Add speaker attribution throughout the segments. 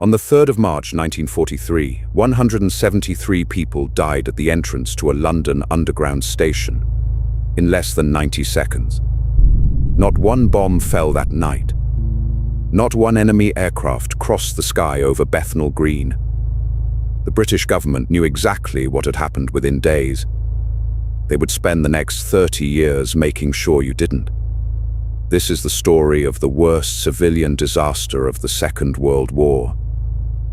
Speaker 1: On the 3rd of March 1943, 173 people died at the entrance to a London Underground station in less than 90 seconds. Not one bomb fell that night. Not one enemy aircraft crossed the sky over Bethnal Green. The British government knew exactly what had happened within days. They would spend the next 30 years making sure you didn't. This is the story of the worst civilian disaster of the Second World War,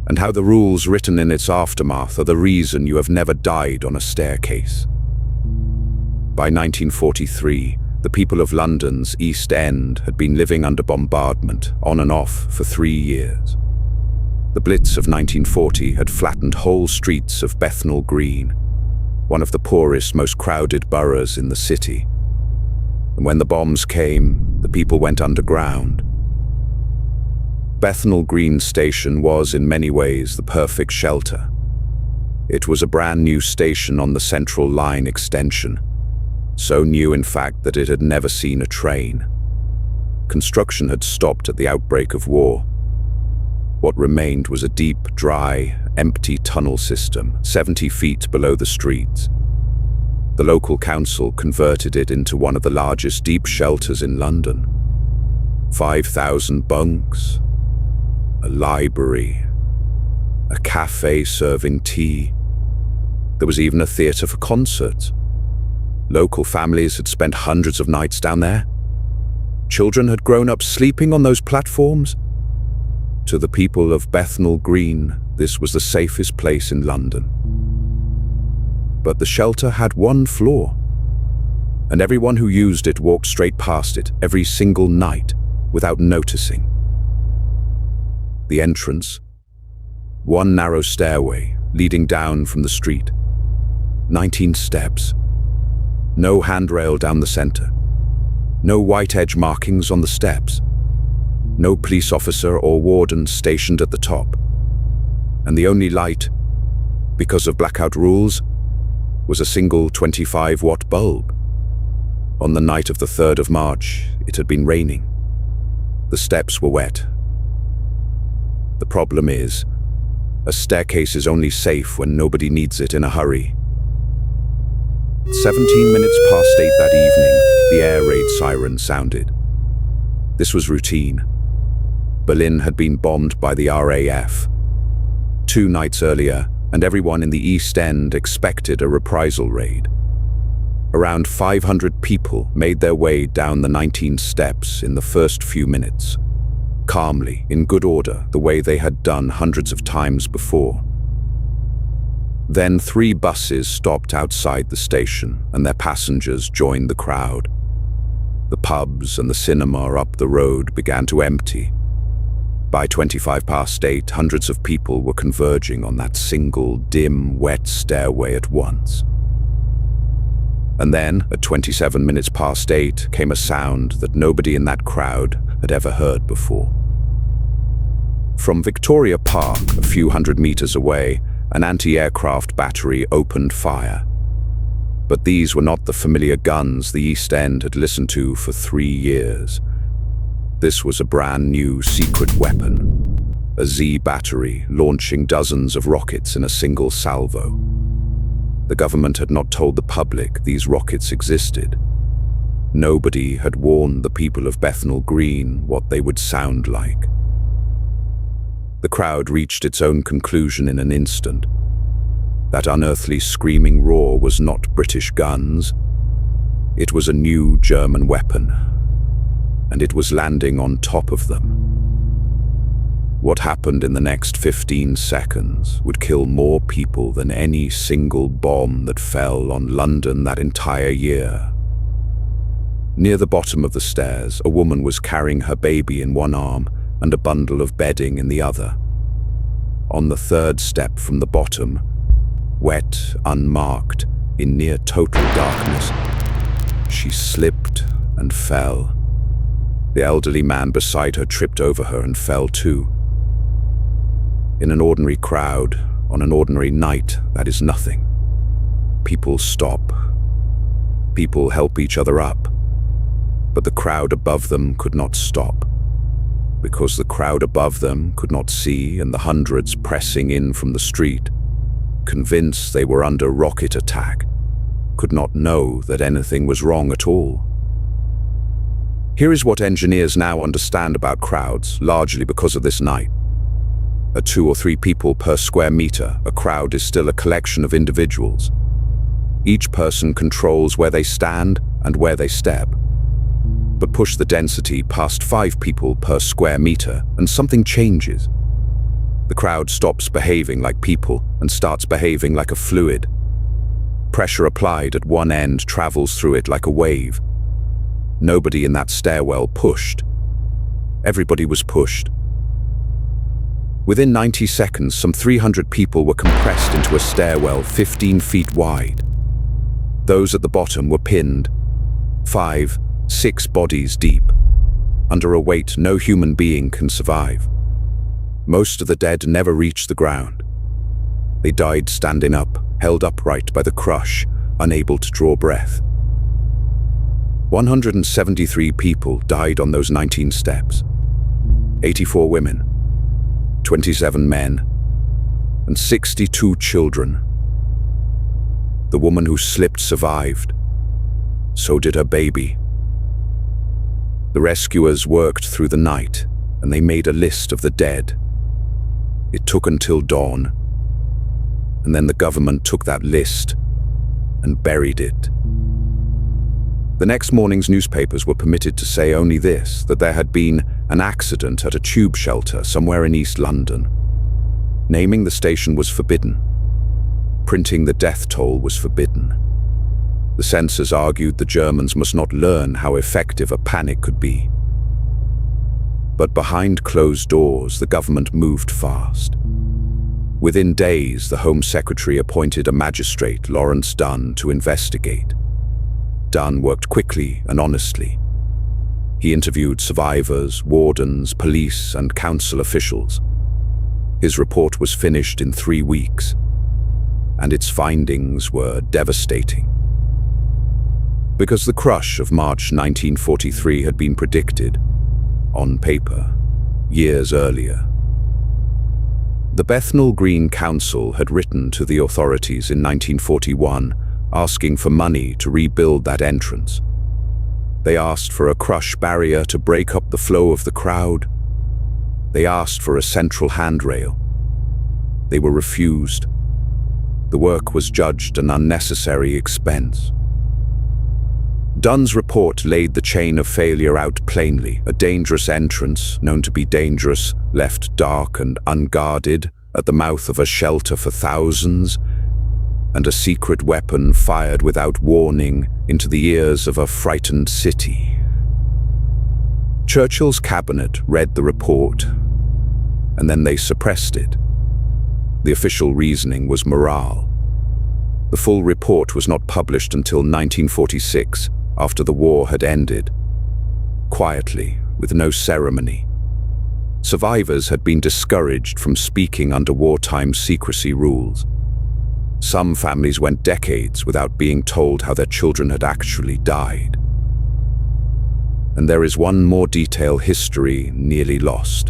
Speaker 1: and how the rules written in its aftermath are the reason you have never died on a staircase. By 1943, the people of London's East End had been living under bombardment, on and off, for 3 years. The Blitz of 1940 had flattened whole streets of Bethnal Green, one of the poorest, most crowded boroughs in the city. And when the bombs came, the people went underground. Bethnal Green Station was, in many ways, the perfect shelter. It was a brand new station on the Central Line extension, so new in fact that it had never seen a train. Construction had stopped at the outbreak of war. What remained was a deep, dry, empty tunnel system, 70 feet below the streets. The local council converted it into one of the largest deep shelters in London. 5,000 bunks, a library, a cafe serving tea. There was even a theatre for concerts. Local families had spent hundreds of nights down there. Children had grown up sleeping on those platforms. To the people of Bethnal Green, this was the safest place in London. But the shelter had one flaw, and everyone who used it walked straight past it every single night without noticing. The entrance, one narrow stairway leading down from the street, 19 steps, no handrail down the center, no white edge markings on the steps, no police officer or warden stationed at the top, and the only light, because of blackout rules, was a single 25-watt bulb. On the night of the 3rd of March, it had been raining. The steps were wet. The problem is, a staircase is only safe when nobody needs it in a hurry. 17 minutes past 8 that evening, the air raid siren sounded. This was routine. Berlin had been bombed by the RAF 2 nights earlier, and everyone in the East End expected a reprisal raid. Around 500 people made their way down the 19 steps in the first few minutes, calmly, in good order, the way they had done hundreds of times before. Then 3 buses stopped outside the station, and their passengers joined the crowd. The pubs and the cinema up the road began to empty. By 25 past 8, hundreds of people were converging on that single, dim, wet stairway at once. And then, at 27 minutes past 8, came a sound that nobody in that crowd had ever heard before. From Victoria Park, a few hundred meters away, an anti-aircraft battery opened fire. But these were not the familiar guns the East End had listened to for 3 years. This was a brand new secret weapon, a Z battery launching dozens of rockets in a single salvo. The government had not told the public these rockets existed. Nobody had warned the people of Bethnal Green what they would sound like. The crowd reached its own conclusion in an instant. That unearthly screaming roar was not British guns. It was a new German weapon, and it was landing on top of them. What happened in the next 15 seconds would kill more people than any single bomb that fell on London that entire year. Near the bottom of the stairs, a woman was carrying her baby in one arm and a bundle of bedding in the other. On the 3rd step from the bottom, wet, unmarked, in near total darkness, she slipped and fell. The elderly man beside her tripped over her and fell too. In an ordinary crowd, on an ordinary night, that is nothing. People stop. People help each other up. But the crowd above them could not stop, because the crowd above them could not see and the hundreds pressing in from the street, convinced they were under rocket attack, could not know that anything was wrong at all. Here is what engineers now understand about crowds, largely because of this night. At 2 or 3 people per square meter, a crowd is still a collection of individuals. Each person controls where they stand and where they step. But push the density past 5 people per square meter and something changes. The crowd stops behaving like people and starts behaving like a fluid. Pressure applied at one end travels through it like a wave. Nobody in that stairwell pushed. Everybody was pushed. Within 90 seconds, some 300 people were compressed into a stairwell 15 feet wide. Those at the bottom were pinned, 5, 6 bodies deep, under a weight no human being can survive. Most of the dead never reached the ground. They died standing up, held upright by the crush, unable to draw breath. 173 people died on those 19 steps. 84 women, 27 men, and 62 children. The woman who slipped survived. So did her baby. The rescuers worked through the night, and they made a list of the dead. It took until dawn, and then the government took that list and buried it. The next morning's newspapers were permitted to say only this, that there had been an accident at a tube shelter somewhere in East London. Naming the station was forbidden. Printing the death toll was forbidden. The censors argued the Germans must not learn how effective a panic could be. But behind closed doors, the government moved fast. Within days, the Home Secretary appointed a magistrate, Lawrence Dunn, to investigate. Dunn worked quickly and honestly. He interviewed survivors, wardens, police, and council officials. His report was finished in 3 weeks, and its findings were devastating. Because the crush of March 1943 had been predicted, on paper, years earlier. The Bethnal Green Council had written to the authorities in 1941 asking for money to rebuild that entrance. They asked for a crush barrier to break up the flow of the crowd. They asked for a central handrail. They were refused. The work was judged an unnecessary expense. Dunn's report laid the chain of failure out plainly. A dangerous entrance, known to be dangerous, left dark and unguarded at the mouth of a shelter for thousands, and a secret weapon fired without warning into the ears of a frightened city. Churchill's cabinet read the report, and then they suppressed it. The official reasoning was morale. The full report was not published until 1946, after the war had ended. Quietly, with no ceremony. Survivors had been discouraged from speaking under wartime secrecy rules. Some families went decades without being told how their children had actually died. And there is one more detail history nearly lost.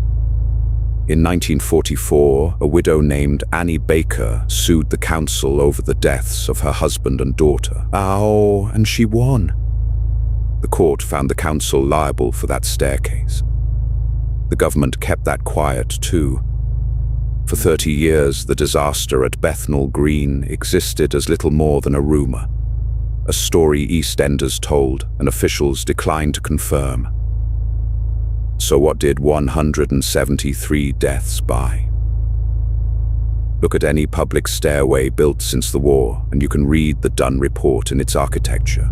Speaker 1: In 1944, a widow named Annie Baker sued the council over the deaths of her husband and daughter. Oh, and she won. The court found the council liable for that staircase. The government kept that quiet too. For 30 years, the disaster at Bethnal Green existed as little more than a rumor. A story EastEnders told and officials declined to confirm. So what did 173 deaths buy? Look at any public stairway built since the war, and you can read the Dunn report in its architecture.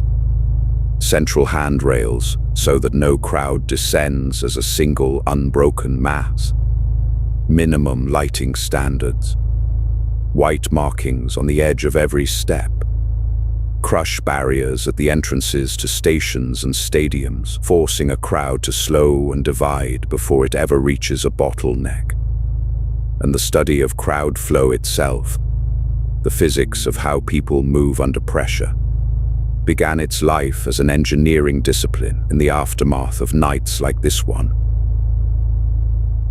Speaker 1: Central handrails, so that no crowd descends as a single unbroken mass. Minimum lighting standards. White markings on the edge of every step. Crush barriers at the entrances to stations and stadiums, forcing a crowd to slow and divide before it ever reaches a bottleneck. And the study of crowd flow itself, the physics of how people move under pressure, began its life as an engineering discipline in the aftermath of nights like this one.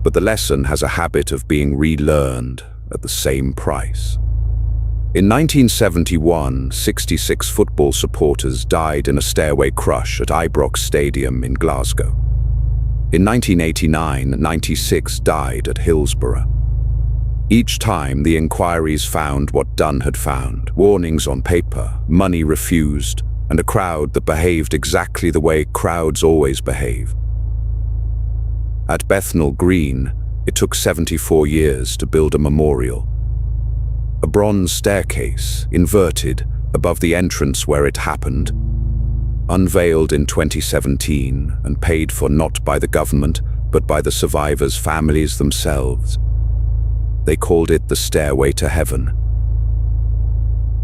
Speaker 1: but the lesson has a habit of being relearned at the same price. In 1971, 66 football supporters died in a stairway crush at Ibrox Stadium in Glasgow. In 1989, 96 died at Hillsborough. Each time, the inquiries found what Dunn had found: warnings on paper, money refused, and a crowd that behaved exactly the way crowds always behave. At Bethnal Green, it took 74 years to build a memorial. A bronze staircase, inverted, above the entrance where it happened, unveiled in 2017 and paid for not by the government, but by the survivors' families themselves. They called it the Stairway to Heaven.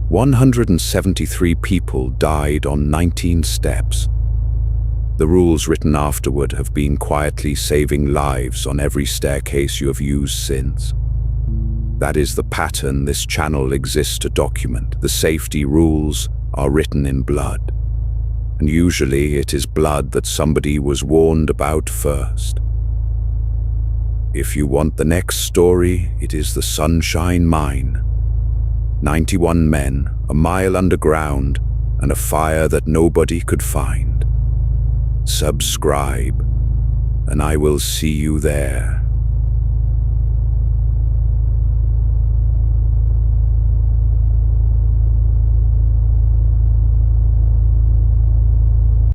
Speaker 1: 173 people died on 19 steps. The rules written afterward have been quietly saving lives on every staircase you have used since. That is the pattern this channel exists to document. The safety rules are written in blood. And usually it is blood that somebody was warned about first. If you want the next story, it is the Sunshine Mine. 91 men, a mile underground, and a fire that nobody could find. Subscribe, and I will see you there.